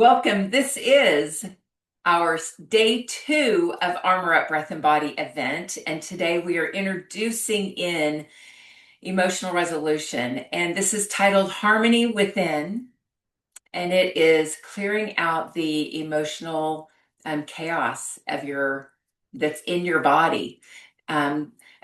Welcome. This is our day 2 of Armor Up Breath and Body event. And today we are introducing in emotional resolution. And this is titled Harmony Within. And it is clearing out the emotional chaos of that's in your body.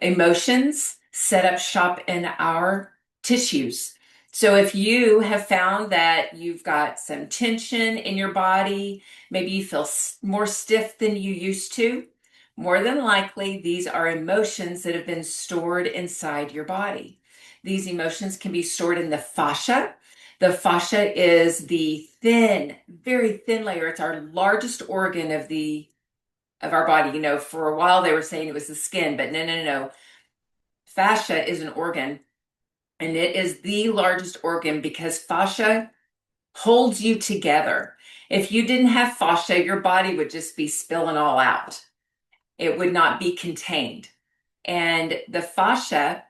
Emotions set up shop in our tissues. So if you have found that you've got some tension in your body, maybe you feel more stiff than you used to, more than likely these are emotions that have been stored inside your body. These emotions can be stored in the fascia. The fascia is the thin, very thin layer. It's our largest organ of our body. You know, for a while they were saying it was the skin, but no. Fascia is an organ, and it is the largest organ because fascia holds you together. If you didn't have fascia, your body would just be spilling all out. It would not be contained. And the fascia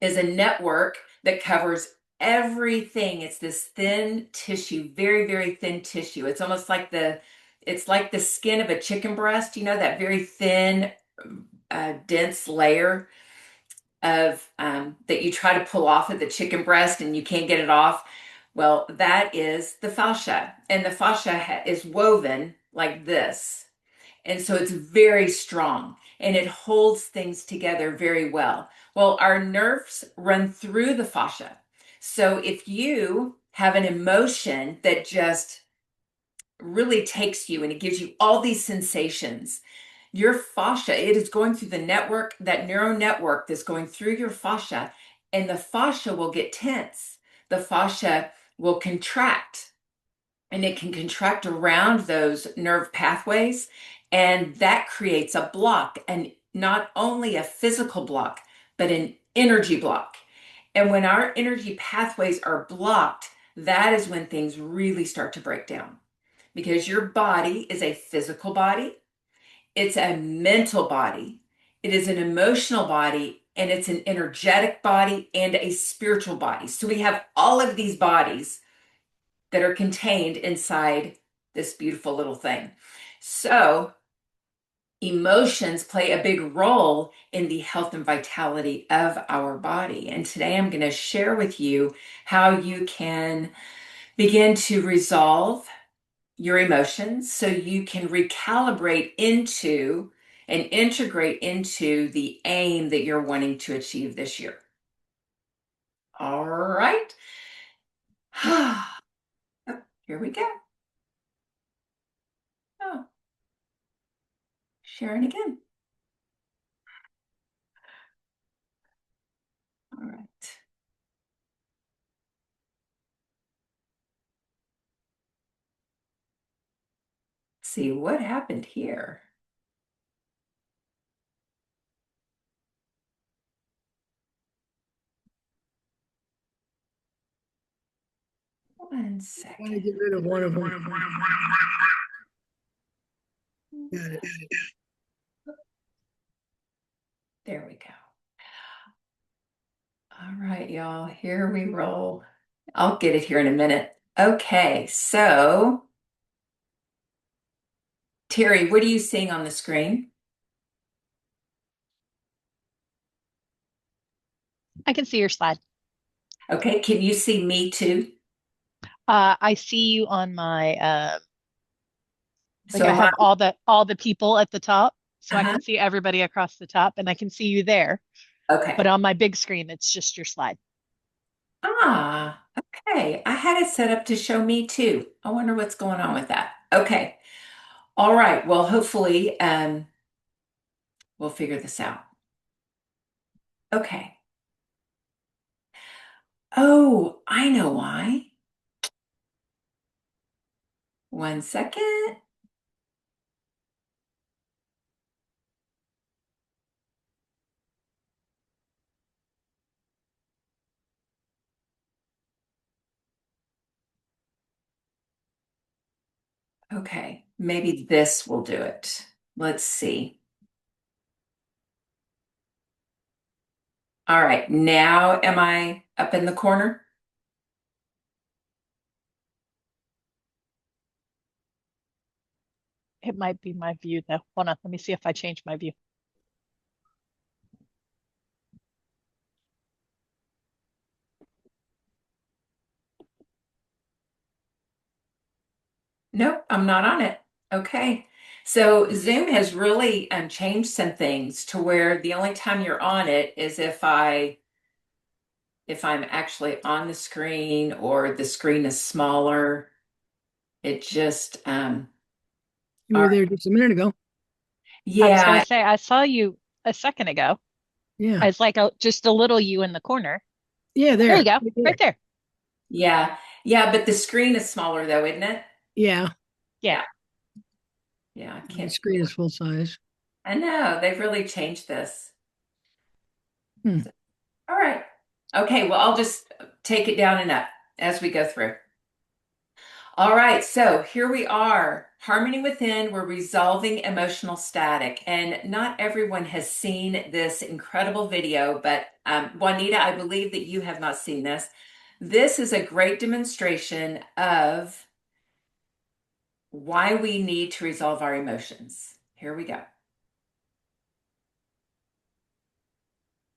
is a network that covers everything. It's this thin tissue, very, very thin tissue. It's almost like it's like the skin of a chicken breast, you know, that very thin, dense layer of that you try to pull off of the chicken breast and you can't get it off. Well, that is the fascia, and the fascia is woven like this. And so it's very strong and it holds things together very well. Well, our nerves run through the fascia. So if you have an emotion that just really takes you and it gives you all these sensations, your fascia, it is going through the network, that neural network that's going through your fascia, and the fascia will get tense. The fascia will contract, and it can contract around those nerve pathways, and that creates a block, and not only a physical block, but an energy block. And when our energy pathways are blocked, that is when things really start to break down, because your body is a physical body, it's a mental body, it is an emotional body, and it's an energetic body and a spiritual body. So we have all of these bodies that are contained inside this beautiful little thing. So emotions play a big role in the health and vitality of our body. And today I'm going to share with you how you can begin to resolve your emotions so you can recalibrate into and integrate into the aim that you're wanting to achieve this year. All right. Here we go. Oh, sharing again. All right. See what happened here. One I want to second. get rid of one of them. Got it. There we go. All right, y'all, here we roll. I'll get it here in a minute. Okay, so Terry, what are you seeing on the screen? I can see your slide. Okay, can you see me too? I see you on my like So I if I, have all the people at the top, so I uh-huh. can see everybody across the top, and I can see you there. But Okay. on my big screen, it's just your slide. Ah, okay. I had it set up to show me too. I wonder what's going on with that. Okay. All right. Well, hopefully, we'll figure this out. Okay. Oh, I know why. One second. Okay. Maybe this will do it. Let's see. All right. Now, am I up in the corner? It might be my view though. Hold on, let me see if I change my view. Nope, I'm not on it. Okay. So Zoom has really changed some things to where the only time you're on it is if I'm actually on the screen or the screen is smaller. It just You all were right. there just a minute ago. I was gonna Yeah, say I saw you a second ago. Yeah. I was like just a little you in the corner. Yeah, There you there. go, Right right there. there. yeah, yeah, but the screen is smaller though, isn't it? Yeah. Yeah. Yeah, yeah, I The can't. screen is full size. I know they've really changed this. Hmm. All right. Okay, well, I'll just take it down and up as we go through. All right, so here we are. Harmony within, we're resolving emotional static. And not everyone has seen this incredible video, but Juanita, I believe that you have not seen this. This is a great demonstration of why we need to resolve our emotions. Here we go.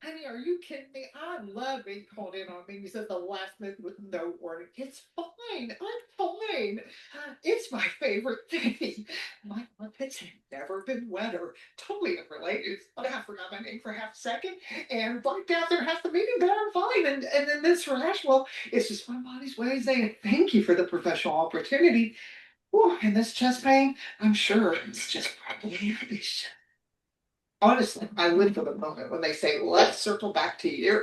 Honey, are you kidding me? I love being called in on meetings at the last minute with no warning. It's fine. I'm fine. It's my favorite thing. My armpits have never been wetter. Totally unrelated. But I forgot my name for half a second and blanked out there half the meeting, but I'm fine. And then this rash, well, it's just my body's way of saying thank you for the professional opportunity. Whew, and this chest pain, I'm sure it's just probably honestly, I live for the moment when they say, let's circle back to you.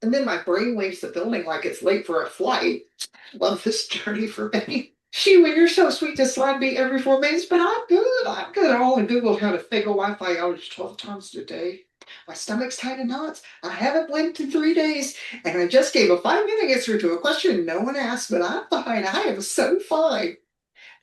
And then my brain leaves the building like it's late for a flight. Love this journey for me. Shoo, and you're so sweet to slide me every 4 minutes, but I'm good. I'm good. I only Googled how to fake a Wi Fi outage 12 times today. My stomach's tied in knots. I haven't blinked in 3 days. And I just gave a 5 minute answer to a question no one asked, but I'm fine. I am so fine.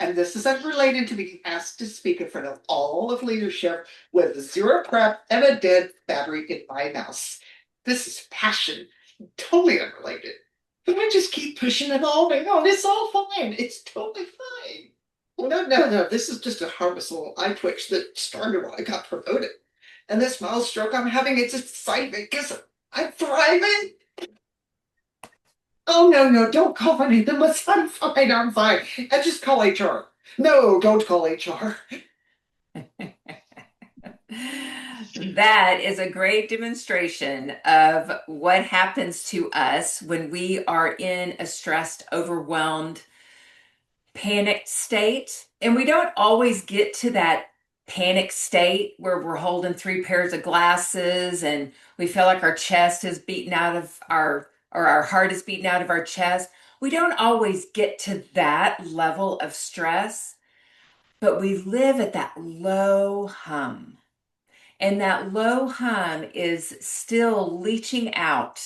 And this is unrelated to being asked to speak in front of all of leadership with zero prep and a dead battery in my mouse. This is passion, totally unrelated. But I just keep pushing it all down. It's all fine. It's totally fine. Well, no. This is just a harmless little eye twitch that started when I got promoted. And this mild stroke I'm having, it's excitement because I'm thriving. Oh, no, don't call my name unless I'm fine. I'm fine. And just call HR. No, don't call HR. That is a great demonstration of what happens to us when we are in a stressed, overwhelmed, panicked state. And we don't always get to that panic state where we're holding three pairs of glasses and we feel like our chest is beaten out of or our heart is beaten out of our chest. We don't always get to that level of stress, but we live at that low hum. And that low hum is still leaching out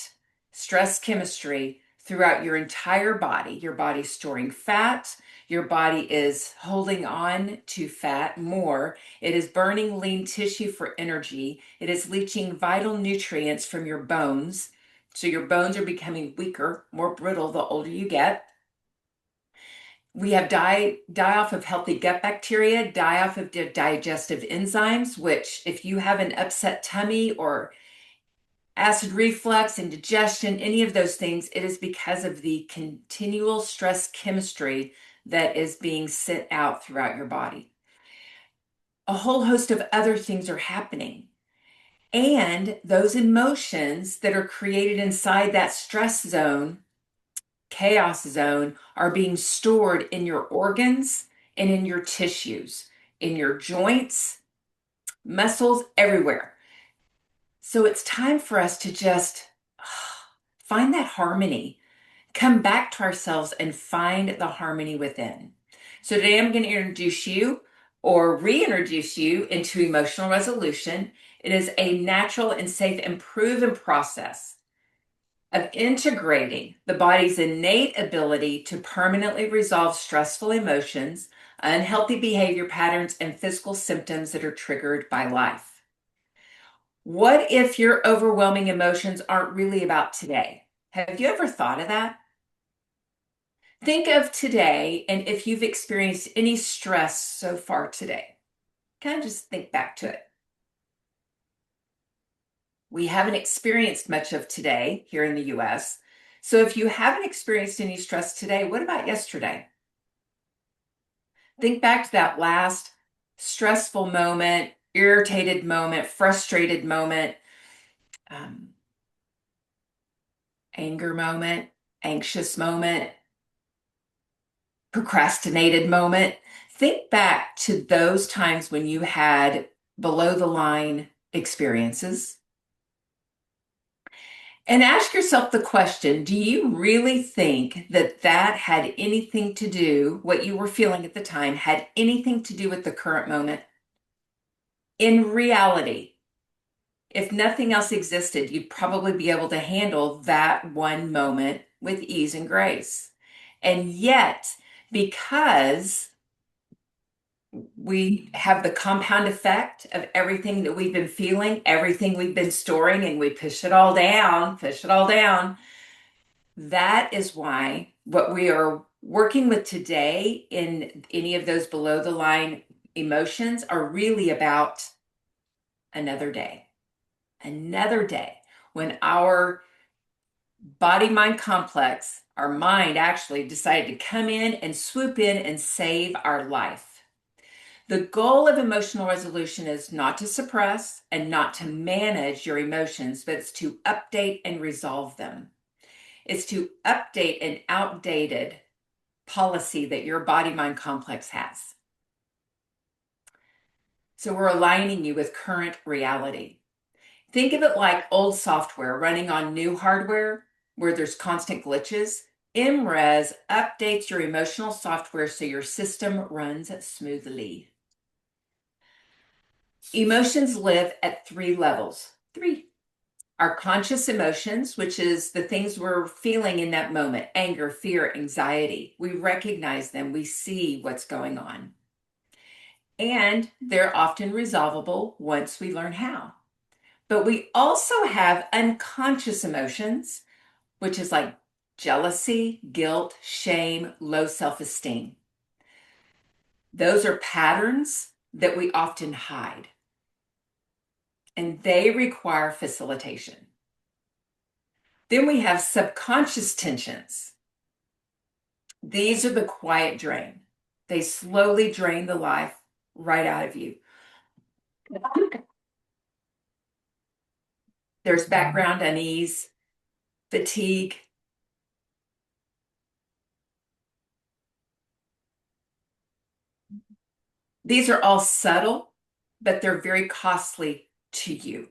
stress chemistry throughout your entire body. Your body's storing fat. Your body is holding on to fat more. It is burning lean tissue for energy. It is leaching vital nutrients from your bones. So your bones are becoming weaker, more brittle the older you get. We have die off of healthy gut bacteria, die off of digestive enzymes, which if you have an upset tummy or acid reflux, indigestion, any of those things, it is because of the continual stress chemistry that is being sent out throughout your body. A whole host of other things are happening. And those emotions that are created inside that stress zone, chaos zone, are being stored in your organs and in your tissues, in your joints, muscles, everywhere. So it's time for us to just find that harmony, come back to ourselves and find the harmony within. So today I'm going to introduce you or reintroduce you into emotional resolution. It is a natural and safe and proven process of integrating the body's innate ability to permanently resolve stressful emotions, unhealthy behavior patterns, and physical symptoms that are triggered by life. What if your overwhelming emotions aren't really about today? Have you ever thought of that? Think of today and if you've experienced any stress so far today. Kind of just think back to it. We haven't experienced much of today here in the US. So if you haven't experienced any stress today, what about yesterday? Think back to that last stressful moment, irritated moment, frustrated moment, um, anger moment, anxious moment, procrastinated moment. Think back to those times when you had below the line experiences and ask yourself the question, do you really think that that had anything to do, what you were feeling at the time, had anything to do with the current moment? In reality, if nothing else existed, you'd probably be able to handle that one moment with ease and grace. And yet, because we have the compound effect of everything that we've been feeling, everything we've been storing, and we push it all down, push it all down. That is why what we are working with today in any of those below the line emotions are really about another day. Another day when our body mind complex, our mind actually decided to come in and swoop in and save our life. The goal of emotional resolution is not to suppress and not to manage your emotions, but it's to update and resolve them. It's to update an outdated policy that your body mind complex has. So we're aligning you with current reality. Think of it like old software running on new hardware where there's constant glitches. EmRes updates your emotional software so your system runs smoothly. Emotions live at 3 levels. 3. Our conscious emotions, which is the things we're feeling in that moment, anger, fear, anxiety. We recognize them, we see what's going on. And they're often resolvable once we learn how. But we also have unconscious emotions, which is like jealousy, guilt, shame, low self-esteem. Those are patterns that we often hide, and they require facilitation. Then we have subconscious tensions. These are the quiet drain. They slowly drain the life right out of you. There's background unease, fatigue. These are all subtle, but they're very costly to you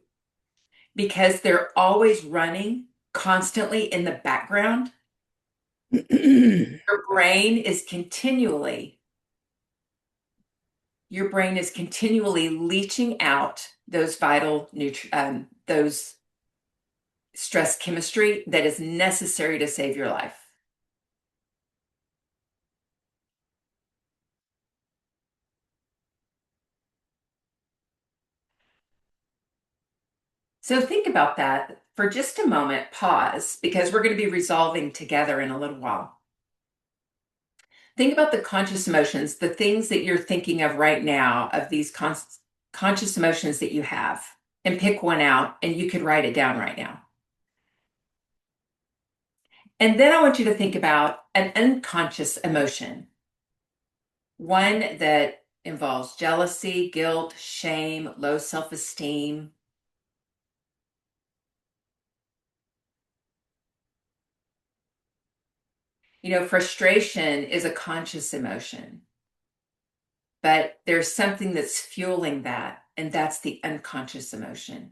because they're always running constantly in the background. Your brain is continually leaching out those vital those stress chemistry that is necessary to save your life. So think about that for just a moment, pause, because we're going to be resolving together in a little while. Think about the conscious emotions, the things that you're thinking of right now, of these conscious emotions that you have, and pick one out, and you could write it down right now. And then I want you to think about an unconscious emotion, one that involves jealousy, guilt, shame, low self-esteem. You know, frustration is a conscious emotion, but there's something that's fueling that, and that's the unconscious emotion.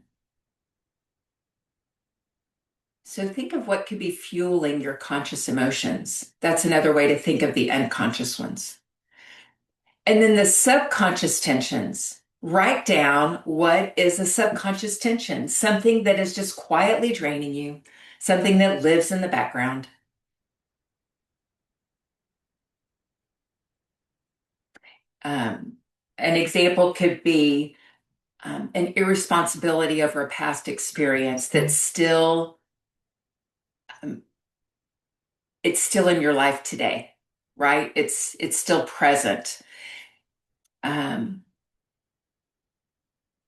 So think of what could be fueling your conscious emotions. That's another way to think of the unconscious ones. And then the subconscious tensions. Write down what is a subconscious tension, something that is just quietly draining you, something that lives in the background. An example could be an irresponsibility over a past experience that's still it's still in your life today, right? It's still present.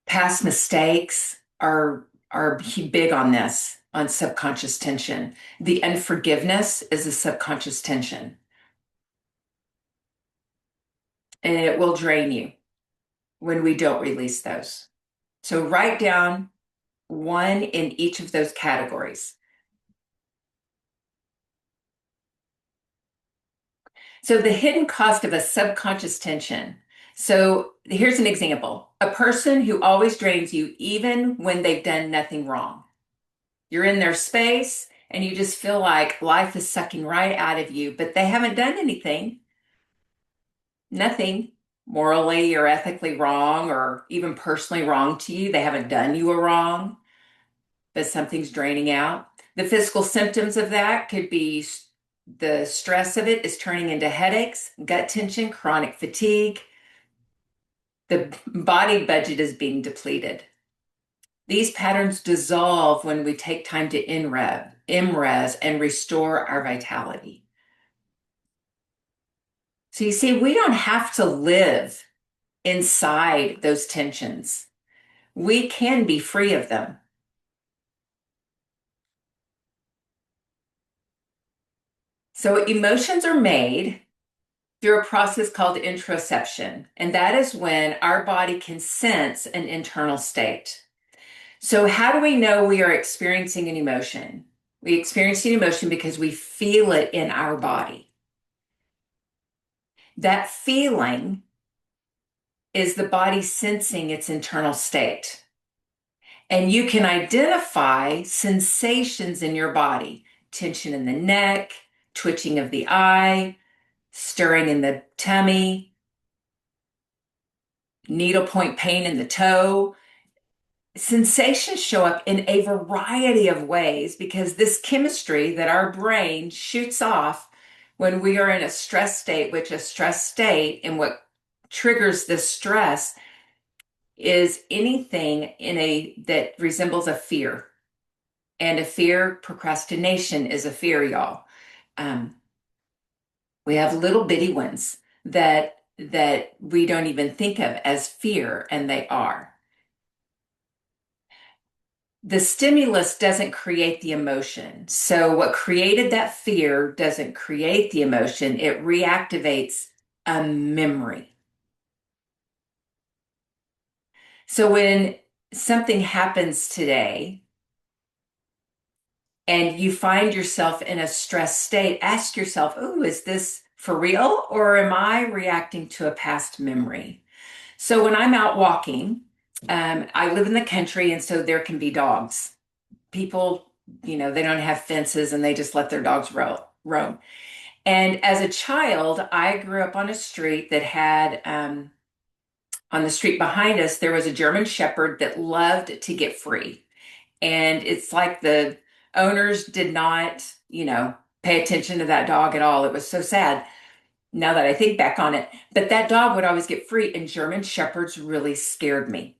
Past mistakes are big on this, on subconscious tension. The unforgiveness is a subconscious tension, and it will drain you when we don't release those. So write down one in each of those categories. So the hidden cost of a subconscious tension. So here's an example. A person who always drains you even when they've done nothing wrong. You're in their space and you just feel like life is sucking right out of you, but they haven't done anything. Nothing morally or ethically wrong or even personally wrong to you. They haven't done you a wrong, but something's draining out. The physical symptoms of that could be the stress of it is turning into headaches, gut tension, chronic fatigue. The body budget is being depleted. These patterns dissolve when we take time to EmRes, and restore our vitality. So you see, we don't have to live inside those tensions. We can be free of them. So emotions are made through a process called interoception, and that is when our body can sense an internal state. So how do we know we are experiencing an emotion? We experience an emotion because we feel it in our body. That feeling is the body sensing its internal state. And you can identify sensations in your body, tension in the neck, twitching of the eye, stirring in the tummy, needlepoint pain in the toe. Sensations show up in a variety of ways because this chemistry that our brain shoots off when we are in a stress state, which a stress state and what triggers this stress is anything that resembles a fear. And a fear, procrastination is a fear, y'all. We have little bitty ones that we don't even think of as fear, and they are. The stimulus doesn't create the emotion. So what created that fear doesn't create the emotion. It reactivates a memory. So when something happens today and you find yourself in a stressed state, ask yourself, oh, is this for real or am I reacting to a past memory? So when I'm out walking, I live in the country and so there can be dogs. People, they don't have fences and they just let their dogs roam. And as a child, I grew up on a street that had, on the street behind us, there was a German Shepherd that loved to get free. And it's like the owners did not, pay attention to that dog at all. It was so sad now that I think back on it. But that dog would always get free, and German Shepherds really scared me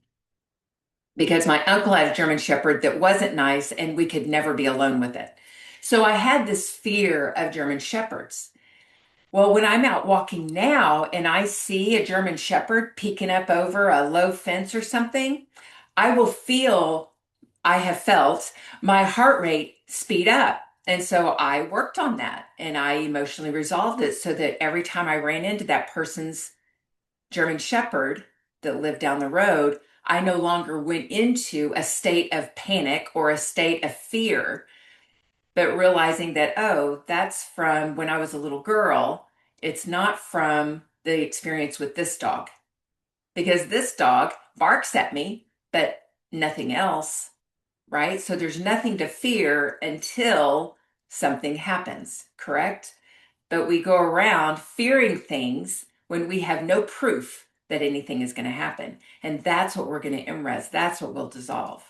because my uncle had a German Shepherd that wasn't nice and we could never be alone with it. So I had this fear of German Shepherds. Well, when I'm out walking now and I see a German Shepherd peeking up over a low fence or something, I have felt my heart rate speed up. And so I worked on that and I emotionally resolved it so that every time I ran into that person's German Shepherd that lived down the road, I no longer went into a state of panic or a state of fear, but realizing that, oh, that's from when I was a little girl. It's not from the experience with this dog because this dog barks at me, but nothing else, right? So there's nothing to fear until something happens, correct? But we go around fearing things when we have no proof that anything is going to happen. And that's what we're going to EmRes. That's what will dissolve.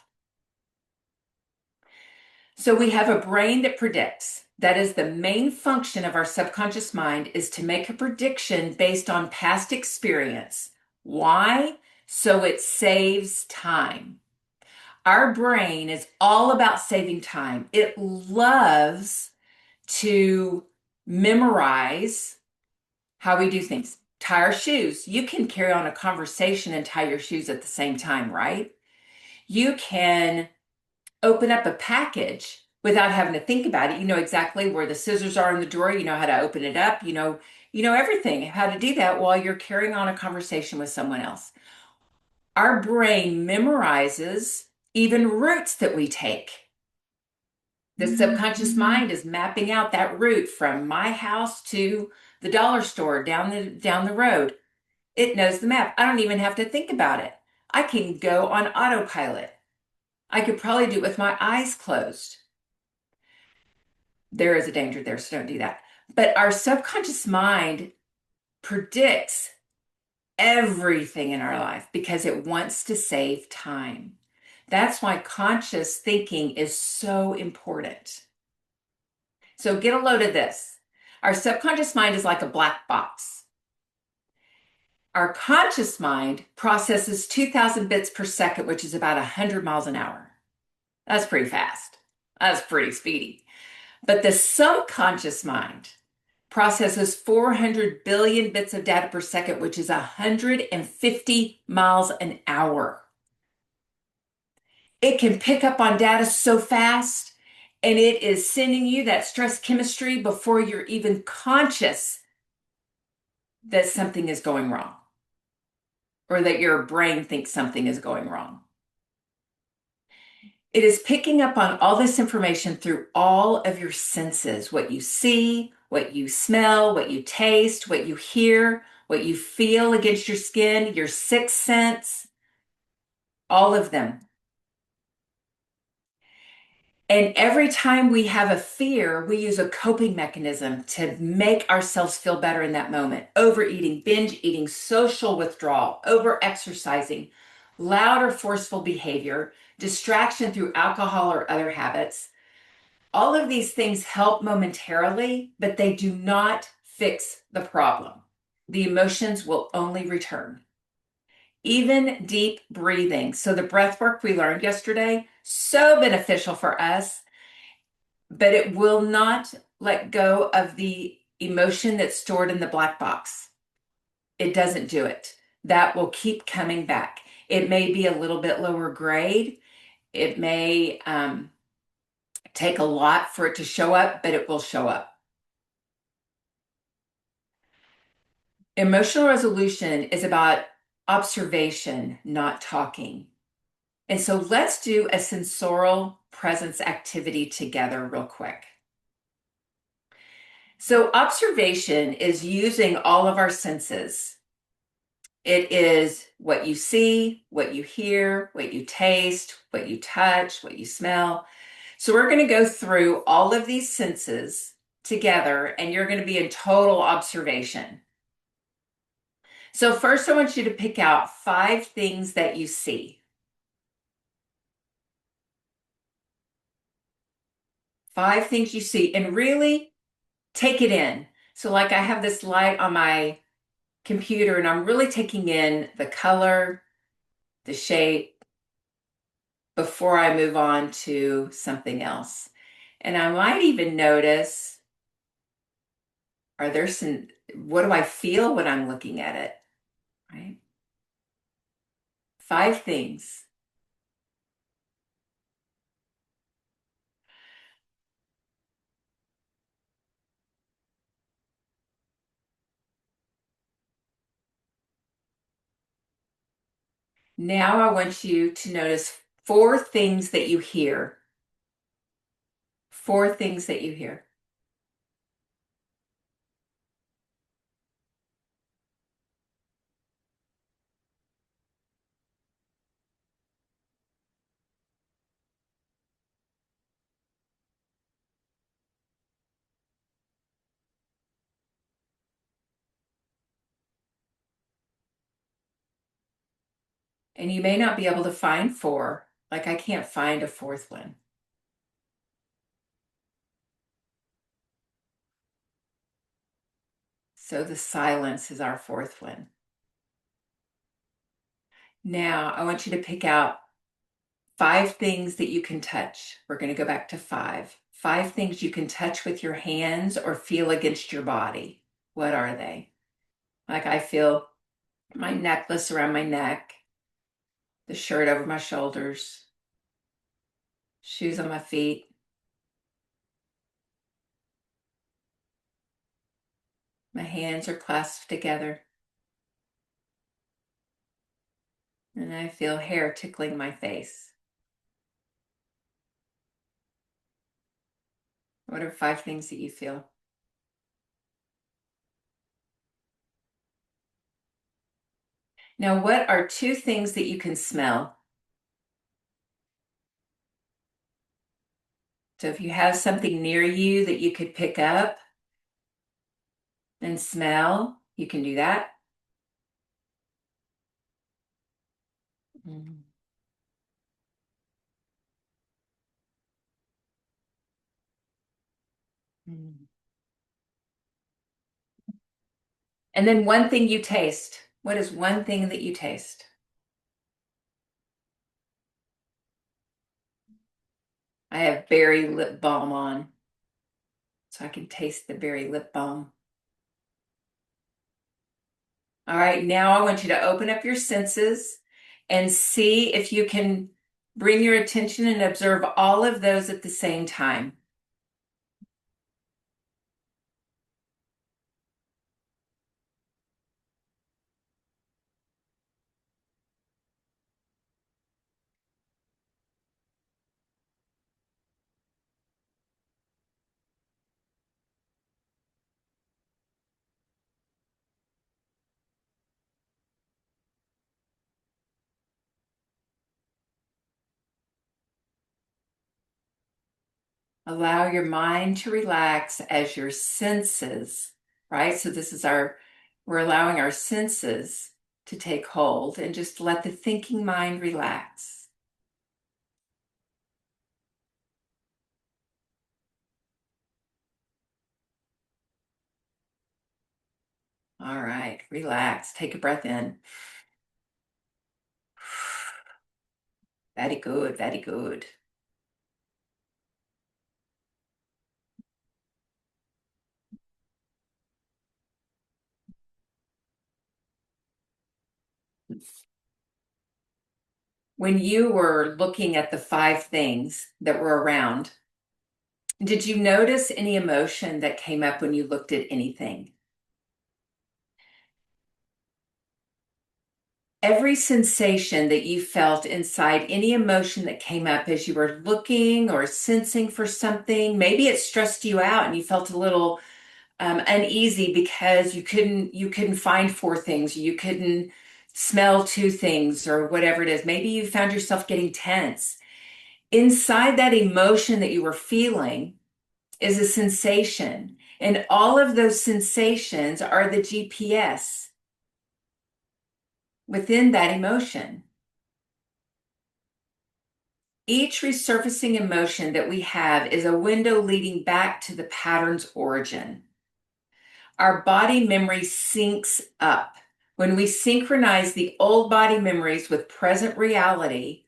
So we have a brain that predicts. That is the main function of our subconscious mind, is to make a prediction based on past experience. Why? So it saves time. Our brain is all about saving time. It loves to memorize how we do things. Tie our shoes. You can carry on a conversation and tie your shoes at the same time, right? You can open up a package without having to think about it. You know exactly where the scissors are in the drawer. You know how to open it up. You know everything, how to do that while you're carrying on a conversation with someone else. Our brain memorizes even routes that we take. The subconscious mind is mapping out that route from my house to the dollar store down the road. It knows the map. I don't even have to think about it. I can go on autopilot. I could probably do it with my eyes closed. There is a danger there, so don't do that. But our subconscious mind predicts everything in our life because it wants to save time. That's why conscious thinking is so important. So get a load of this. Our subconscious mind is like a black box. Our conscious mind processes 2,000 bits per second, which is about 100 miles an hour. That's pretty fast. That's pretty speedy. But the subconscious mind processes 400 billion bits of data per second, which is 150 miles an hour. It can pick up on data so fast, and it is sending you that stress chemistry before you're even conscious that something is going wrong or that your brain thinks something is going wrong. It is picking up on all this information through all of your senses, what you see, what you smell, what you taste, what you hear, what you feel against your skin, your sixth sense, all of them. And every time we have a fear, we use a coping mechanism to make ourselves feel better in that moment. Overeating, binge eating, social withdrawal, over-exercising, loud or forceful behavior, distraction through alcohol or other habits. All of these things help momentarily, but they do not fix the problem. The emotions will only return. Even deep breathing. So the breath work we learned yesterday, so beneficial for us, but it will not let go of the emotion that's stored in the black box. It doesn't do it. That will keep coming back. It may be a little bit lower grade. It may take a lot for it to show up, but it will show up. Emotional resolution is about observation, not talking. And so let's do a sensorial presence activity together real quick. So observation is using all of our senses. It is what you see, what you hear, what you taste, what you touch, what you smell. So we're going to go through all of these senses together, and you're going to be in total observation. So first, I want you to pick out 5 things that you see. 5 things you see, and really take it in. So like I have this light on my computer, and I'm really taking in the color, the shape, before I move on to something else. And I might even notice, what do I feel when I'm looking at it, right? 5 things. Now I want you to notice 4 things that you hear. 4 things that you hear. And you may not be able to find 4. Like I can't find a 4th one. So the silence is our 4th one. Now I want you to pick out 5 things that you can touch. We're going to go back to 5. 5 things you can touch with your hands or feel against your body. What are they? Like I feel my necklace around my neck, the shirt over my shoulders, shoes on my feet. My hands are clasped together. And I feel hair tickling my face. What are 5 things that you feel? Now, what are 2 things that you can smell? So if you have something near you that you could pick up and smell, you can do that. Mm. Mm. And then one thing you taste. What is one thing that you taste? I have berry lip balm on, so I can taste the berry lip balm. All right, now I want you to open up your senses and see if you can bring your attention and observe all of those at the same time. Allow your mind to relax as your senses, right? So this is we're allowing our senses to take hold and just let the thinking mind relax. All right, relax. Take a breath in. Very good, very good. When you were looking at the 5 things that were around, did you notice any emotion that came up when you looked at anything? Every sensation that you felt inside, any emotion that came up as you were looking or sensing for something, maybe it stressed you out and you felt a little uneasy because you couldn't find 4 things, you couldn't smell 2 things or whatever it is. Maybe you found yourself getting tense. Inside that emotion that you were feeling is a sensation, and all of those sensations are the GPS within that emotion. Each resurfacing emotion that we have is a window leading back to the pattern's origin. Our body memory syncs up. When we synchronize the old body memories with present reality,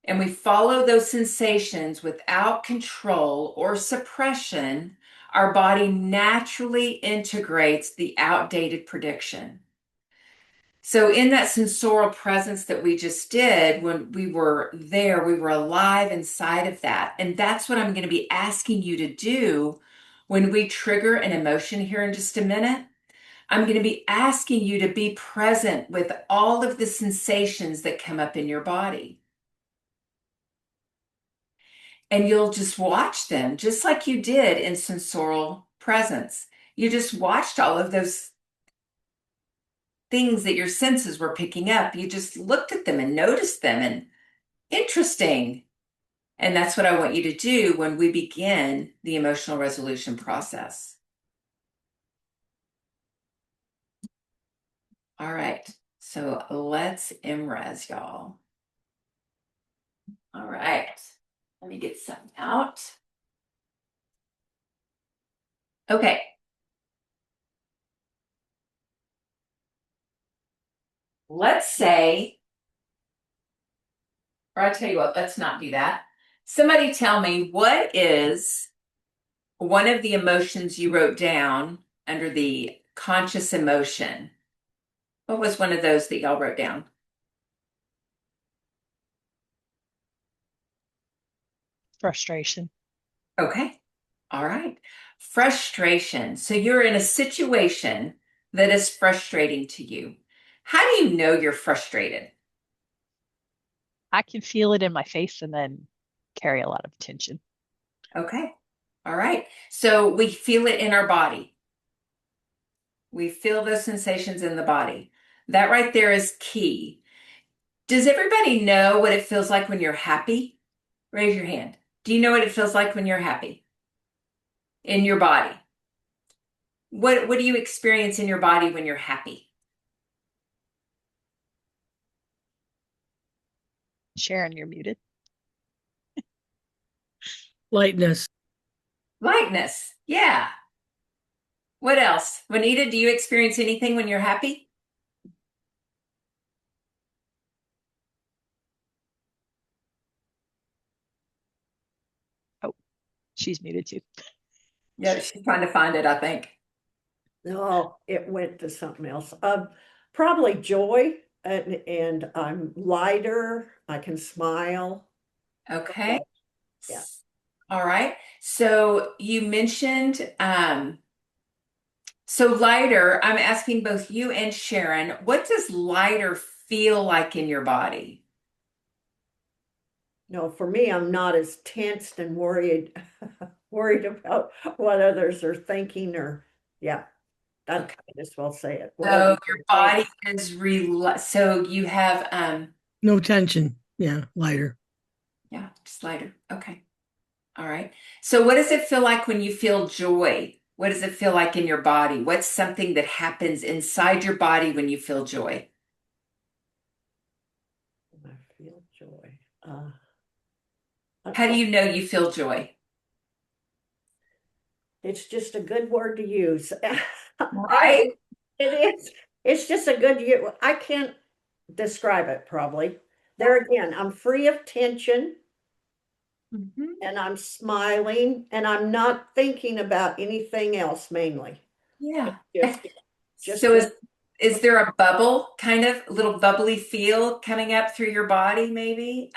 and we follow those sensations without control or suppression, our body naturally integrates the outdated prediction. So in that sensorial presence that we just did, when we were there, we were alive inside of that. And that's what I'm going to be asking you to do when we trigger an emotion here in just a minute. I'm going to be asking you to be present with all of the sensations that come up in your body. And you'll just watch them, just like you did in sensorial presence. You just watched all of those things that your senses were picking up. You just looked at them and noticed them, and interesting. And that's what I want you to do when we begin the emotional resolution process. All right, so let's EmRes, y'all. All right, let me get some out. Okay. Let's say, or I tell you what, let's not do that. Somebody tell me, what is one of the emotions you wrote down under the conscious emotion? What was one of those that y'all wrote down? Frustration. Okay. All right. Frustration. So you're in a situation that is frustrating to you. How do you know you're frustrated? I can feel it in my face and then carry a lot of tension. Okay. All right. So we feel it in our body. We feel those sensations in the body. That right there is key. Does everybody know what it feels like when you're happy? Raise your hand. Do you know what it feels like when you're happy in your body? What do you experience in your body when you're happy? Sharon, you're muted. Lightness. Lightness. Yeah. What else? Juanita, do you experience anything when you're happy? Oh, she's muted too. Yeah, she's trying to find it, I think. No, it went to something else. Probably joy, and I'm lighter. I can smile. Okay. Yeah. All right. So you mentioned, so lighter, I'm asking both you and Sharon, what does lighter feel like in your body? No, for me, I'm not as tensed and worried, worried about what others are thinking or, yeah, that Okay. I just well say it. What So others your are body is so you have No tension. Yeah, lighter. yeah, just lighter. Okay. All right. So what does it feel like when you feel joy? What does it feel like in your body? What's something that happens inside your body when you feel joy? thinking. I feel joy. How do you know you feel joy? It's just a good word to use. Right? It is. It's just a good. I can't describe it probably. There again, I'm free of tension Mhm. and I'm smiling and I'm not thinking about anything else mainly. Yeah. Just So is there a bubble, kind of a little bubbly feel coming up through your body, maybe?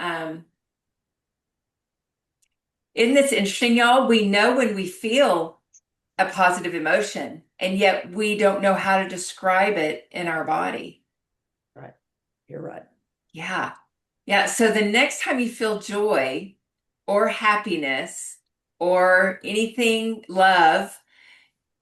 Isn't this interesting, y'all? We know when we feel a positive emotion, and yet we don't know how to describe it in our body. right. You're right. Yeah. Yeah. So the next time you feel joy or happiness or anything, love,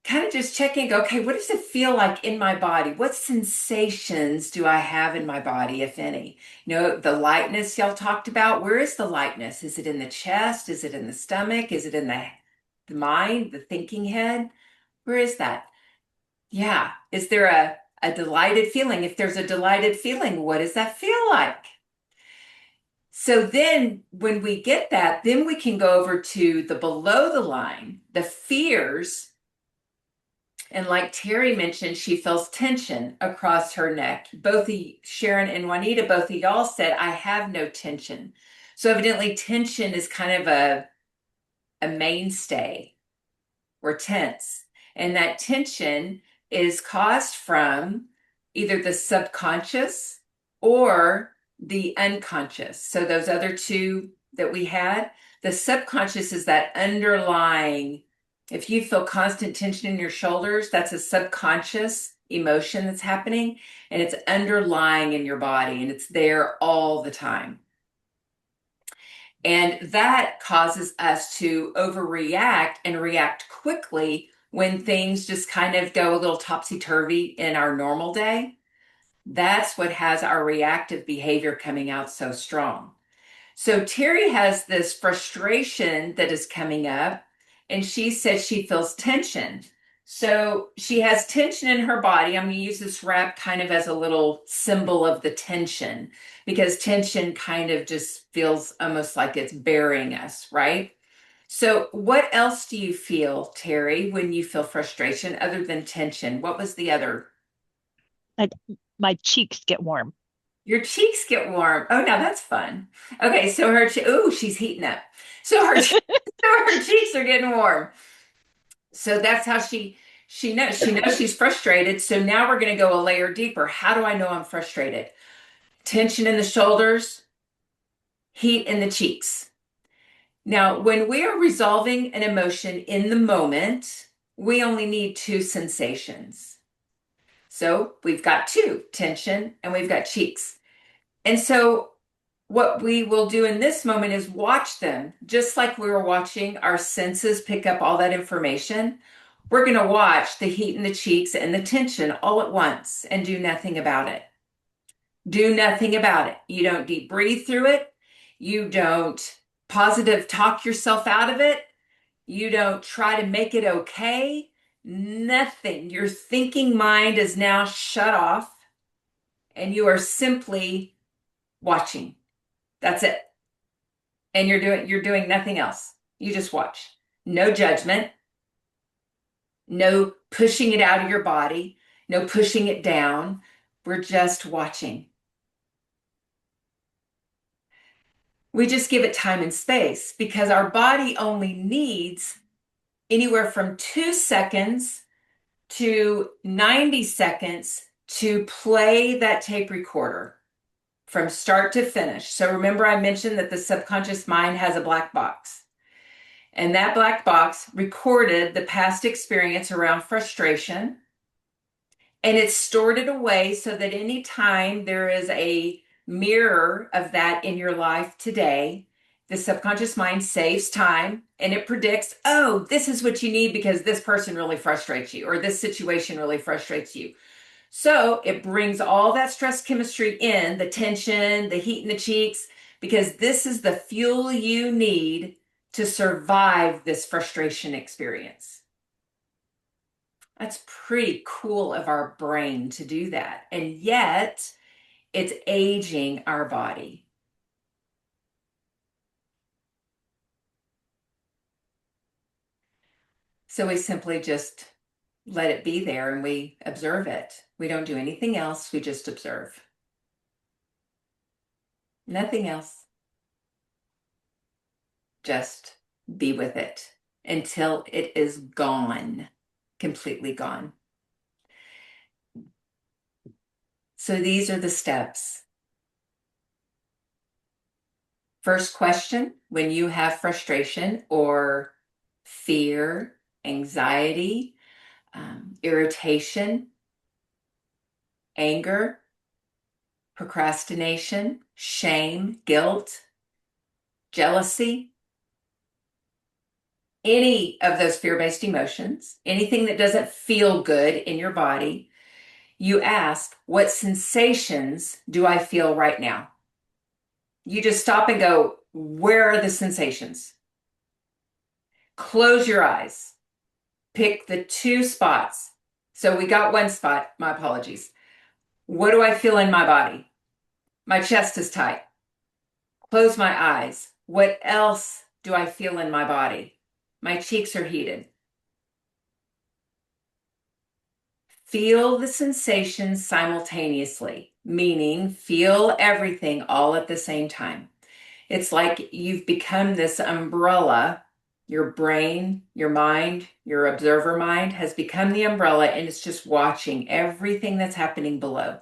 kind of just check in, go, okay, what does it feel like in my body? What sensations do I have in my body, if any? You know, the lightness y'all talked about, where is the lightness? Is it in the chest? Is it in the stomach? Is it in the mind, the thinking head? Where is that? Yeah. Is there a delighted feeling? If there's a delighted feeling, what does that feel like? So then when we get that, then we can go over to the below the line, the fears. And like Terry mentioned, she feels tension across her neck. Both Sharon and Juanita, both of y'all said, I have no tension. So evidently tension is kind of a mainstay. We're tense. And that tension is caused from either the subconscious or the unconscious. So those other two that we had, the subconscious is that underlying, if you feel constant tension in your shoulders, that's a subconscious emotion that's happening and it's underlying in your body and it's there all the time. And that causes us to overreact and react quickly when things just kind of go a little topsy-turvy in our normal day. That's what has our reactive behavior coming out so strong. So Terry has this frustration that is coming up, and she says she feels tension. So she has tension in her body. I'm going to use this wrap kind of as a little symbol of the tension because tension kind of just feels almost like it's burying us, right? So what else do you feel, Terry, when you feel frustration other than tension? What was the other? Like my cheeks get warm. Your cheeks get warm. Oh, now that's fun. Okay, so she's heating up. So so her cheeks are getting warm. So that's how she knows she's frustrated. So now we're going to go a layer deeper. How do I know I'm frustrated? Tension in the shoulders, heat in the cheeks. Now, when we are resolving an emotion in the moment, we only need two sensations. So we've got two, tension and we've got cheeks. And so what we will do in this moment is watch them, just like we were watching our senses pick up all that information. We're going to watch the heat in the cheeks and the tension all at once and do nothing about it. Do nothing about it. You don't deep breathe through it. You don't positive talk yourself out of it. You don't try to make it okay. Nothing. Your thinking mind is now shut off and you are simply watching. That's it. And you're doing nothing else. You just watch. No judgment. No pushing it out of your body. No pushing it down. We're just watching. We just give it time and space because our body only needs anywhere from 2 seconds to 90 seconds to play that tape recorder from start to finish. So remember, I mentioned that the subconscious mind has a black box. And that black box recorded the past experience around frustration. And it's stored it away so that anytime there is a mirror of that in your life today, the subconscious mind saves time and it predicts, oh, this is what you need because this person really frustrates you or this situation really frustrates you. So it brings all that stress chemistry in, the tension, the heat in the cheeks, because this is the fuel you need to survive this frustration experience. That's pretty cool of our brain to do that. And yet it's aging our body. So we simply just let it be there and we observe it. We don't do anything else. We just observe. Nothing else. Just be with it until it is gone, completely gone. So these are the steps. First question, when you have frustration or fear, anxiety, irritation, anger, procrastination, shame, guilt, jealousy, any of those fear-based emotions, anything that doesn't feel good in your body, you ask, what sensations do I feel right now? You just stop and go, where are the sensations? Close your eyes. Pick the two spots. So we got one spot, my apologies. What do I feel in my body? My chest is tight. Close my eyes. What else do I feel in my body? My cheeks are heated. Feel the sensations simultaneously, meaning feel everything all at the same time. It's like you've become this umbrella. Your brain, your mind, your observer mind has become the umbrella and it's just watching everything that's happening below.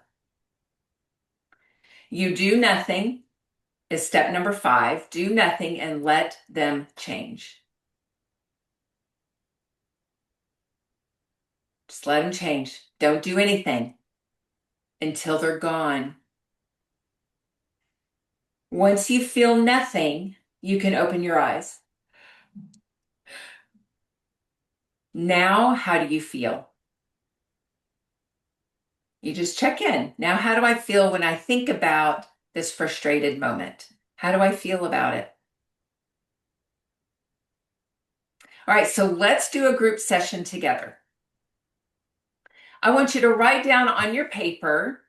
You do nothing is step number 5. Do nothing and let them change. Just let them change. Don't do anything until they're gone. Once you feel nothing, you can open your eyes. Now, how do you feel? You just check in. Now, how do I feel when I think about this frustrated moment? How do I feel about it? All right, so let's do a group session together. I want you to write down on your paper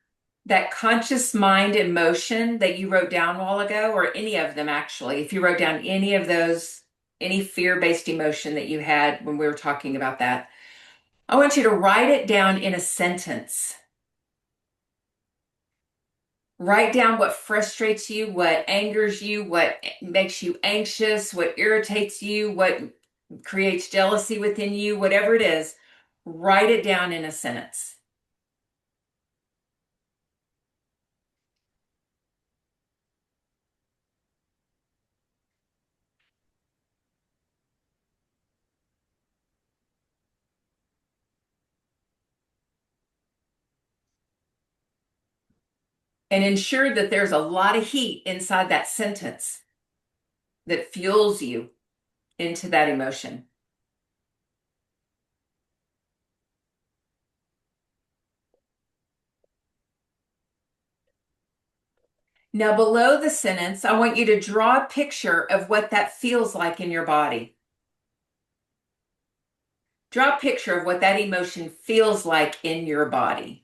that conscious mind emotion that you wrote down a while ago, or any of them actually. If you wrote down any of those, any fear-based emotion that you had when we were talking about that, I want you to write it down in a sentence. Write down what frustrates you, what angers you, what makes you anxious, what irritates you, what creates jealousy within you, whatever it is. Write it down in a sentence. And ensure that there's a lot of heat inside that sentence that fuels you into that emotion. Now, below the sentence, I want you to draw a picture of what that feels like in your body. Draw a picture of what that emotion feels like in your body.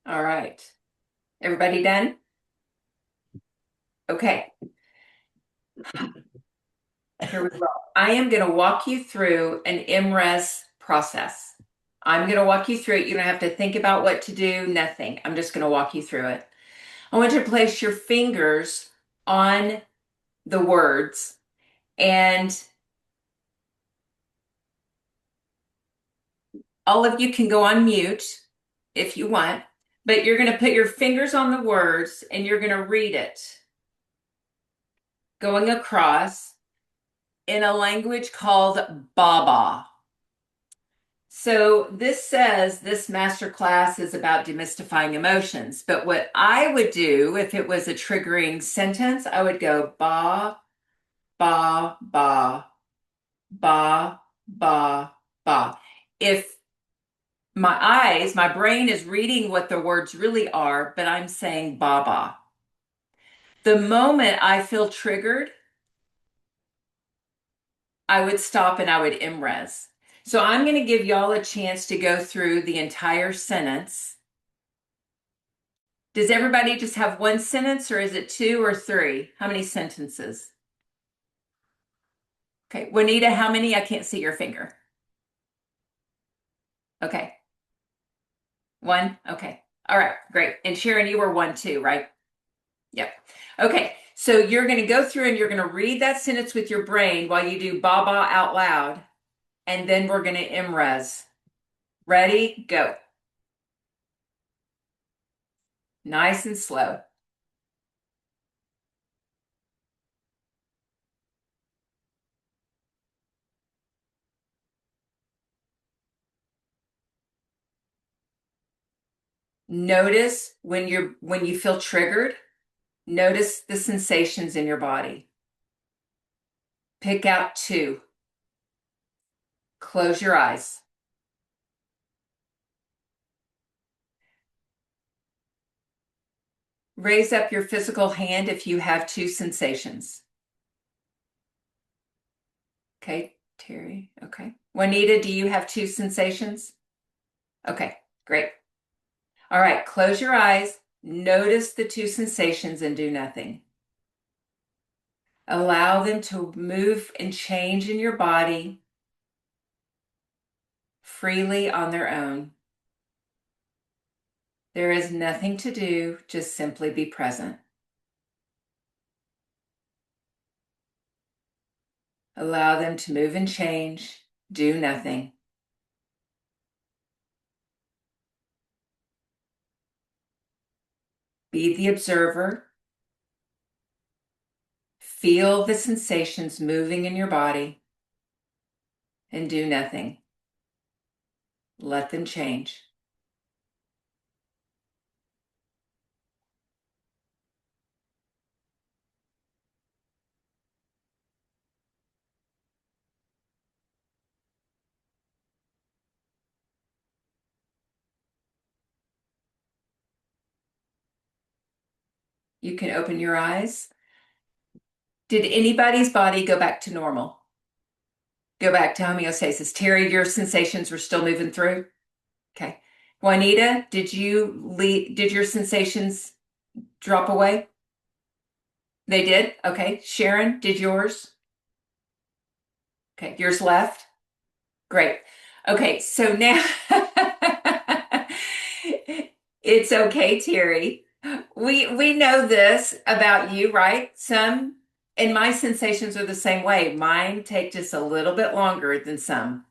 All right. Everybody done? Okay. Here we go. I am going to walk you through an EmRes process. I'm going to walk you through it. You don't have to think about what to do, nothing. I'm just going to walk you through it. I want you to place your fingers on the words, and all of you can go on mute if you want, but you're going to put your fingers on the words and you're going to read it going across in a language called Baba. So this says this master class is about demystifying emotions, but what I would do if it was a triggering sentence, I would go ba, ba, ba, ba, ba, ba. If my brain is reading what the words really are, but I'm saying ba, ba. The moment I feel triggered, I would stop and I would EmRes. So I'm going to give y'all a chance to go through the entire sentence. Does everybody just have one sentence, or is it two or three? How many sentences? Okay, Juanita, how many? I can't see your finger. Okay. One? Okay. All right, great. And Sharon, you were one too, right? Yep. Okay, so you're going to go through and you're going to read that sentence with your brain while you do Baba out loud, and then we're going to EmRes. Ready? Go. Nice and slow. Notice when you feel triggered, notice the sensations in your body. Pick out two. Close your eyes. Raise up your physical hand if you have two sensations. Okay, Terry. Okay. Juanita, do you have two sensations? Okay, great. All right, close your eyes. Notice the two sensations and do nothing. Allow them to move and change in your body freely on their own. There is nothing to do, just simply be present. Allow them to move and change, do nothing. Be the observer. Feel the sensations moving in your body and do nothing. Let them change. You can open your eyes. Did anybody's body go back to normal? Go back to homeostasis. Terry, your sensations were still moving through? Okay. Juanita, did your sensations drop away? They did? Okay. Sharon, did yours? Okay. Yours left? Great. Okay. So now it's okay, Terry. We know this about you, right? And my sensations are the same way. Mine take just a little bit longer than some.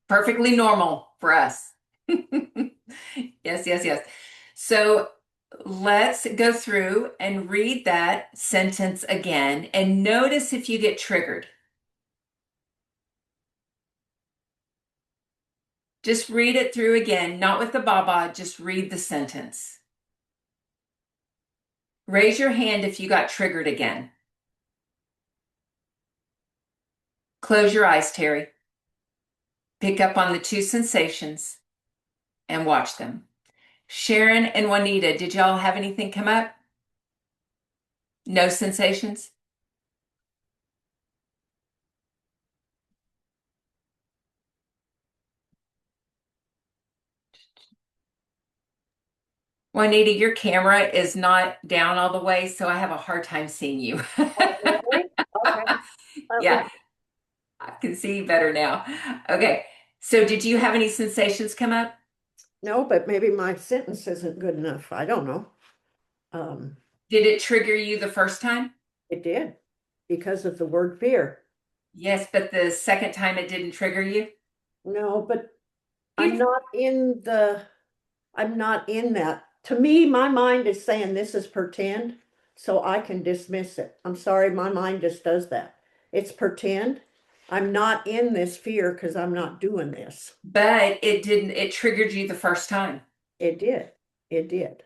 Perfectly normal for us. Yes, yes, yes. So let's go through and read that sentence again and notice if you get triggered. Just read it through again, not with the baba, just read the sentence. Raise your hand if you got triggered again. Close your eyes, Terry. Pick up on the two sensations and watch them. Sharon and Juanita, did y'all have anything come up? No sensations? Juanita, your camera is not down all the way, so I have a hard time seeing you. Really? Okay. Yeah, I can see you better now. Okay, so did you have any sensations come up? No, but maybe my sentence isn't good enough. I don't know. Did it trigger you the first time? It did because of the word fear. Yes, but the second time it didn't trigger you? No, but You- I'm not in that. To me, my mind is saying this is pretend, so I can dismiss it. I'm sorry, my mind just does that. It's pretend. I'm not in this fear because I'm not doing this. But it triggered you the first time. It did. It did.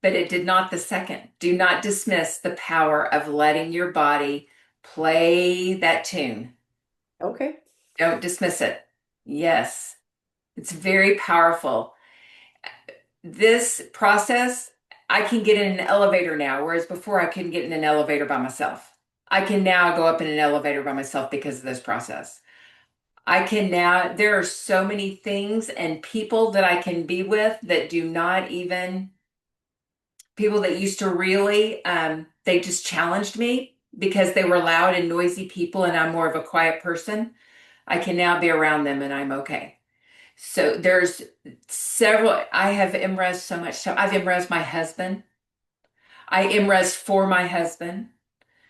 But it did not the second. Do not dismiss the power of letting your body play that tune. Okay. Don't dismiss it. Yes, it's very powerful. This process, I can get in an elevator now, whereas before I couldn't get in an elevator by myself. I can now go up in an elevator by myself because of this process. There are so many things and people that I can be with that do not even, people that used to really, they just challenged me because they were loud and noisy people and I'm more of a quiet person. I can now be around them and I'm okay. So there's several, I have EmRes so much. So I've EmRes my husband. I EmRes for my husband.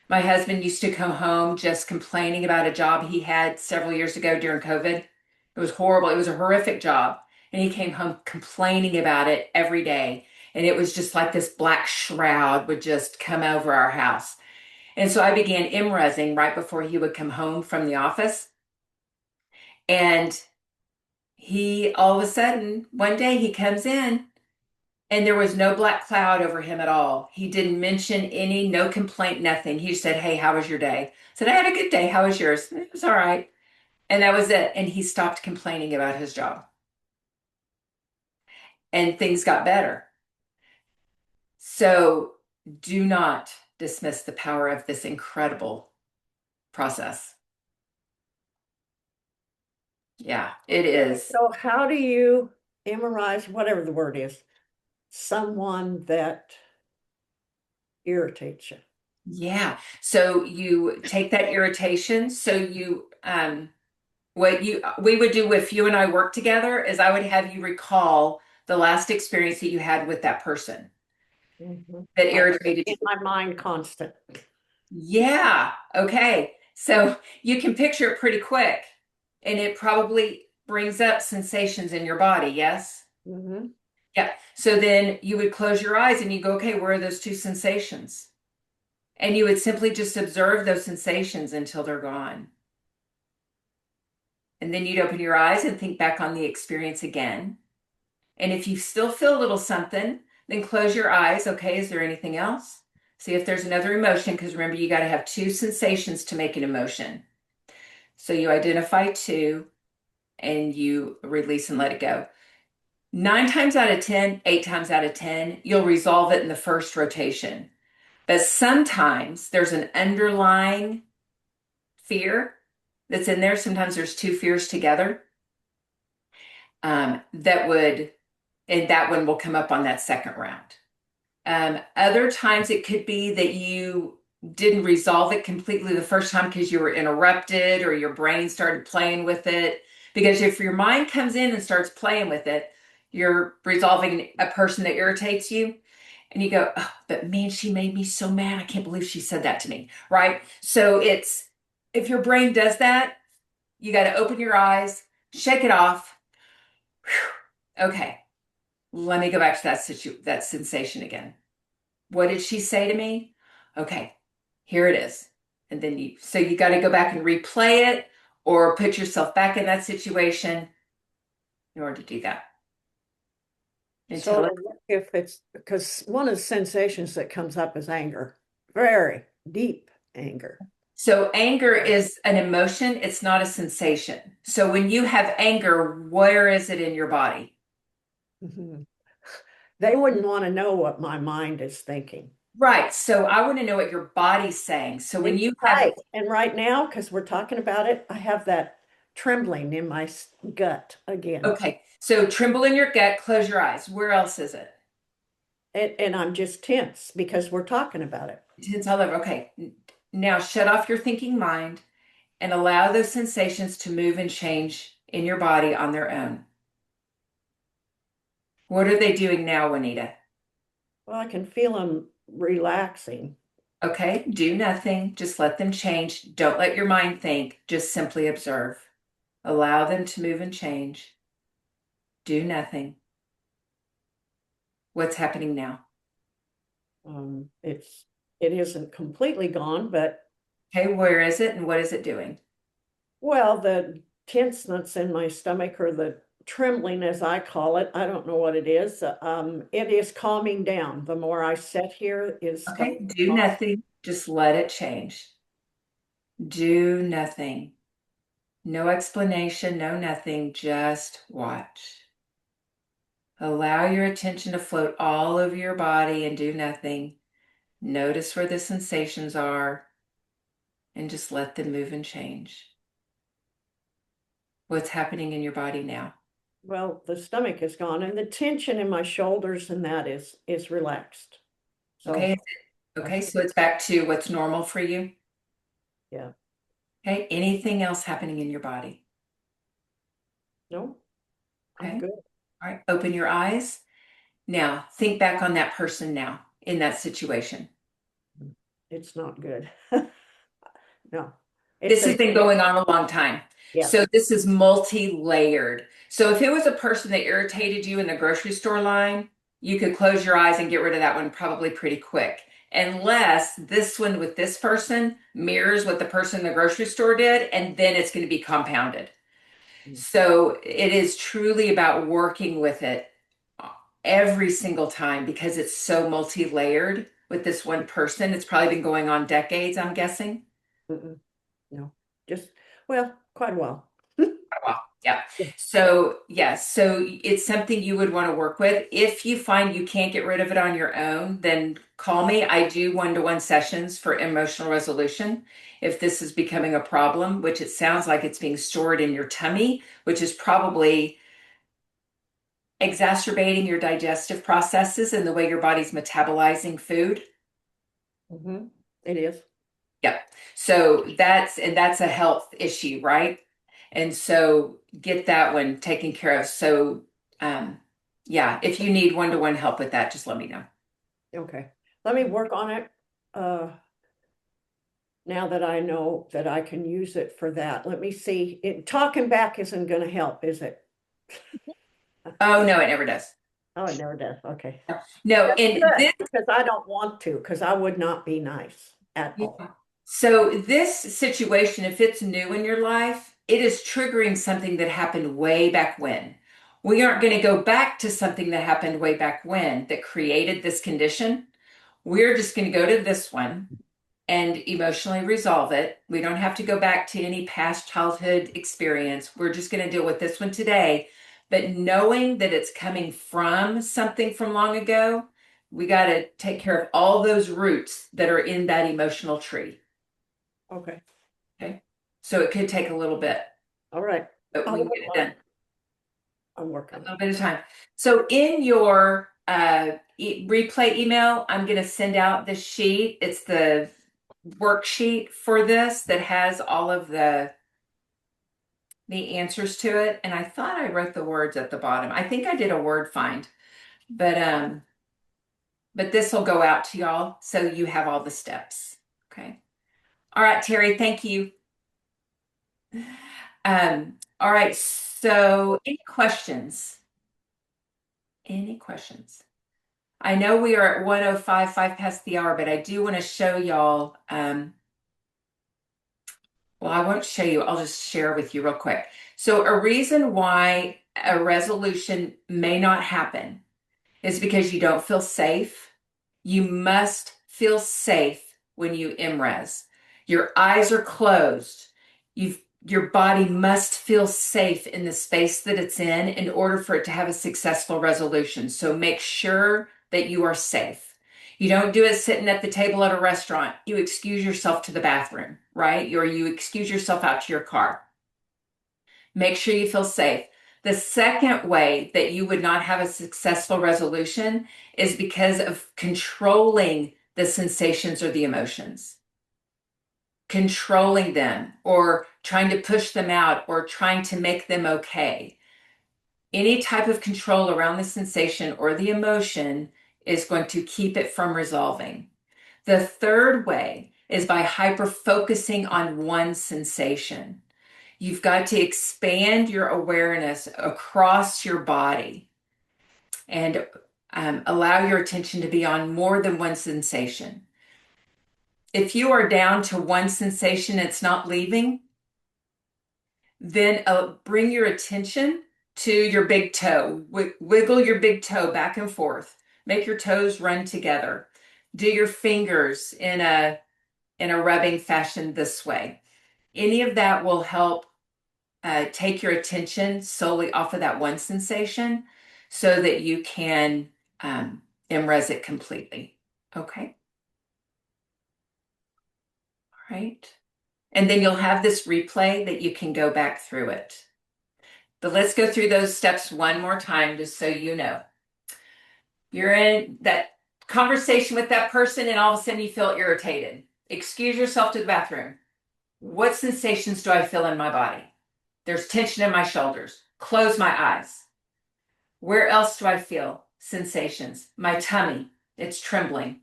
My husband used to come home just complaining about a job he had several years ago during COVID. It was horrible. It was a horrific job. And he came home complaining about it every day. And it was just like this black shroud would just come over our house. And so I began EmResing right before he would come home from the office. And he, all of a sudden, one day he comes in and there was no black cloud over him at all. He didn't mention no complaint, nothing. He said, "Hey, how was your day?" I said, "I had a good day. How was yours?" "It was all right." And that was it. And he stopped complaining about his job. And things got better. So do not dismiss the power of this incredible process. Yeah, it is. So how do you memorize whatever the word is, someone that irritates you? Yeah. So you take that irritation. So what we would do if you and I work together is I would have you recall the last experience that you had with that person that irritated you. In my mind constant. Yeah. Okay. So you can picture it pretty quick and it probably brings up sensations in your body. Yes. Mm-hmm. Yeah. So then you would close your eyes and you go, okay, where are those two sensations? And you would simply just observe those sensations until they're gone. And then you'd open your eyes and think back on the experience again. And if you still feel a little something, then close your eyes. Okay, is there anything else? See if there's another emotion, because remember, you got to have two sensations to make an emotion. So you identify two and you release and let it go. 9 times out of 10, 8 times out of 10, you'll resolve it in the first rotation. But sometimes there's an underlying fear that's in there. Sometimes there's two fears together that would, and that one will come up on that second round. Other times it could be that you didn't resolve it completely the first time because you were interrupted or your brain started playing with it. Because if your mind comes in and starts playing with it, you're resolving a person that irritates you. And you go, oh, but man, she made me so mad. I can't believe she said that to me. Right? So it's, if your brain does that, you got to open your eyes, shake it off. Whew. Okay. Let me go back to that sensation again. What did she say to me? Okay, here it is. And then so you got to go back and replay it or put yourself back in that situation in order to do that. So if it's, because one of the sensations that comes up is anger, very deep anger. So anger is an emotion, it's not a sensation. So when you have anger, where is it in your body? Mhm. They wouldn't want to know what my mind is thinking. Right. So I want to know what your body's saying. So when you have, Right. And right now, because we're talking about it, I have that trembling in my gut again. okay, so tremble in your gut, close your eyes. Where else is it? And I'm just tense because we're talking about it. It's all over. Okay. Now shut off your thinking mind and allow those sensations to move and change in your body on their own. What are they doing now, Juanita? Well, I can feel them relaxing. Okay, do nothing. Just let them change. Don't let your mind think. Just simply observe. Allow them to move and change. Do nothing. What's happening now? It isn't completely gone, but Okay, where is it and what is it doing? well, the tenseness in my stomach or the trembling, as I call it, I don't know what it is. It is calming down. The more I sit here, is Okay, do nothing. Just let it change. Do nothing. No explanation, no nothing. Just watch. Allow your attention to float all over your body and do nothing. Notice where the sensations are and just let them move and change. What's happening in your body now? Well, the stomach is gone and the tension in my shoulders and that is relaxed. So Okay. Okay, so it's back to what's normal for you. yeah. Okay, anything else happening in your body? No, Okay. I'm good. All right, open your eyes. Now, think back on that person now in that situation. It's not good. No. This has been going on a long time. Yeah. So this is multi-layered. So if it was a person that irritated you in the grocery store line, you could close your eyes and get rid of that one probably pretty quick. Unless this one with this person mirrors what the person in the grocery store did, and then it's going to be compounded. So it is truly about working with it every single time because it's so multi-layered with this one person. It's probably been going on decades, I'm guessing. No, just, well, quite a while. Wow. Yeah. So, yes. So it's something you would want to work with. If you find you can't get rid of it on your own, then call me. I do one-to-one sessions for emotional resolution. If this is becoming a problem, which it sounds like it's being stored in your tummy, which is probably exacerbating your digestive processes and the way your body's metabolizing food. It is. Yep. So that's a health issue, right? And so get that one taken care of. So yeah, if you need one-to-one help with that, just let me know. Okay. Let me work on it. Now that I know that I can use it for that, let me see. Talking back isn't going to help, is it? Oh no, it never does. Oh, it never does. Okay. No, That's and good, this, because I don't want to, because I would not be nice at all. so this situation, if it's new in your life, it is triggering something that happened way back when. We aren't going to go back to something that happened way back when that created this condition. We're just going to go to this one and emotionally resolve it. We don't have to go back to any past childhood experience. We're just going to deal with this one today. But knowing that it's coming from something from long ago, we got to take care of all those roots that are in that emotional tree. Okay, Okay. So it could take a little bit, all right. but we can get it done. I'm A working on little it. bit of time. So in your replay email, I'm going to send out the sheet. It's the worksheet for this that has all of the answers to it. And I thought I wrote the words at the bottom. I think I did a word find, but this will go out to y'all so you have all the steps. Okay. All right, Terry, thank you. All right, so any questions? Any questions? I know we are at 1:05, 5 past the hour, but I do want to show y'all. Well, I won't show you. I'll just share with you real quick. So a reason why a resolution may not happen is because you don't feel safe. You must feel safe when you EmRes. Your eyes are closed. Your body must feel safe in the space that it's in order for it to have a successful resolution. So make sure that you are safe. You don't do it sitting at the table at a restaurant. You excuse yourself to the bathroom, right? Or you excuse yourself out to your car. Make sure you feel safe. The second way that you would not have a successful resolution is because of controlling the sensations or the emotions. Controlling them or trying to push them out or trying to make them okay. Any type of control around the sensation or the emotion is going to keep it from resolving. The third way is by hyper-focusing on one sensation. You've got to expand your awareness across your body and allow your attention to be on more than one sensation. If you are down to one sensation, it's not leaving, then bring your attention to your big toe. Wiggle your big toe back and forth. Make your toes run together. Do your fingers in a rubbing fashion this way. Any of that will help take your attention solely off of that one sensation so that you can EmRes it completely. Okay. All right. And then you'll have this replay that you can go back through it. But let's go through those steps one more time just so you know. You're in that conversation with that person and all of a sudden you feel irritated. Excuse yourself to the bathroom. What sensations do I feel in my body? There's tension in my shoulders. Close my eyes. Where else do I feel sensations? My tummy, it's trembling.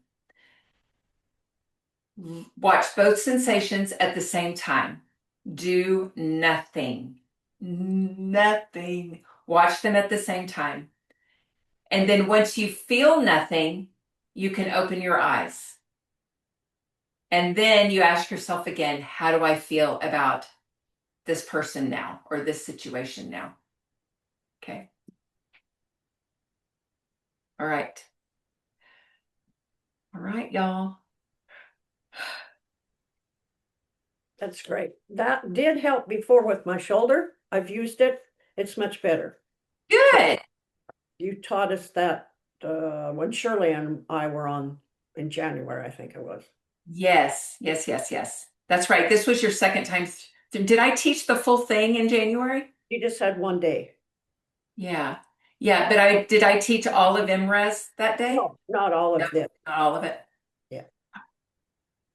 Watch both sensations at the same time. Do nothing. Nothing. Watch them at the same time. And then once you feel nothing, you can open your eyes. And then you ask yourself again, how do I feel about this person now or this situation now? Okay. All right. All right, y'all. That's great. That did help before with my shoulder. I've used it. It's much better. Good. You taught us that when Shirley and I were on in January, I think it was. Yes. That's right. This was your second time. Did I teach the full thing in January? You just had one day. Yeah. Yeah, but did I teach all of EmRes that day? No, not all of No, this. not all of it. Yeah.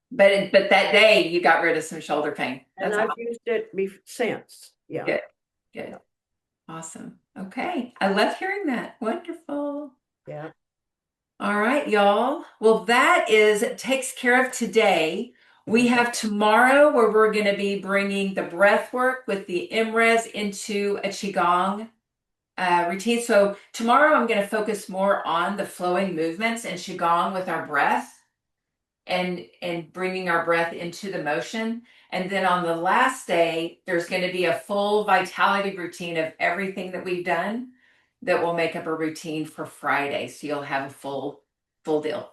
But that day you got rid of some shoulder pain. And I've used it since. Yeah. Good. Good. Awesome. Okay. I love hearing that. Wonderful. Yeah. All right, y'all. Well, that takes care of today. We have tomorrow where we're going to be bringing the breath work with the EmRes into a Qigong routine. So tomorrow I'm going to focus more on the flowing movements and Qigong with our breath and bringing our breath into the motion. And then on the last day, there's going to be a full vitality routine of everything that we've done that will make up a routine for Friday. So you'll have a full deal.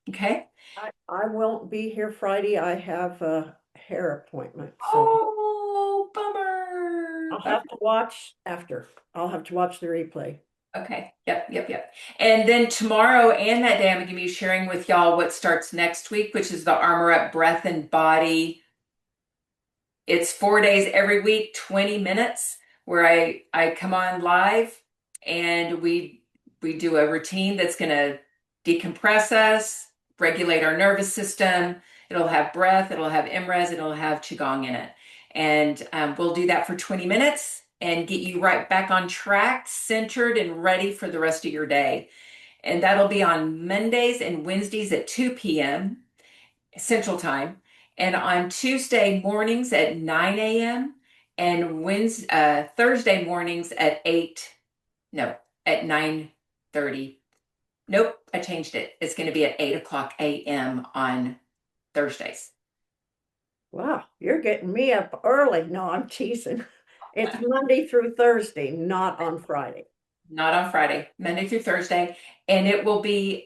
Okay. I won't be here Friday. I have a hair appointment. So Oh, bummer. I'll have to watch after. I'll have to watch the replay. Okay. Yep. And then tomorrow and that day, I'm going to be sharing with y'all what starts next week, which is the Armor Up Breath and Body. It's 4 days every week, 20 minutes, where I come on live and we do a routine that's going to decompress us, regulate our nervous system. It'll have breath, it'll have EmRes, it'll have Qigong in it. And we'll do that for 20 minutes and get you right back on track, centered and ready for the rest of your day. And that'll be on Mondays and Wednesdays at 2 p.m. Central Time, and on Tuesday mornings at 9 a.m. and Thursday mornings at 9:30. Nope, I changed it. It's going to be at 8 o'clock a.m. on Thursdays. Wow, you're getting me up early. No, I'm teasing. It's Monday through Thursday, not on Friday. Not on Friday, Monday through Thursday, and it will be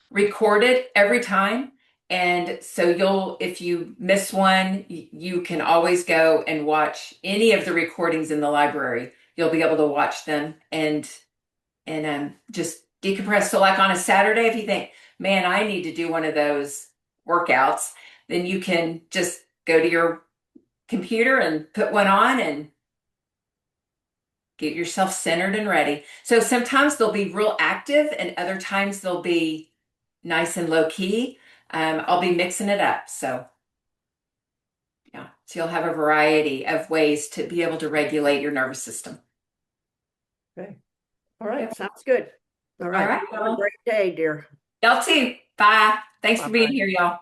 recorded every time. And so if you miss one, you can always go and watch any of the recordings in the library. You'll be able to watch them and just decompress. So like on a Saturday, if you think, man, I need to do one of those workouts, then you can just go to your computer and put one on and get yourself centered and ready. So sometimes they'll be real active and other times they'll be nice and low key. I'll be mixing it up. So yeah, so you'll have a variety of ways to be able to regulate your nervous system. Okay. All right. Sounds good. All right. All right. Have a great day, dear. Y'all too. Bye. Thanks for being Bye-bye. here, y'all.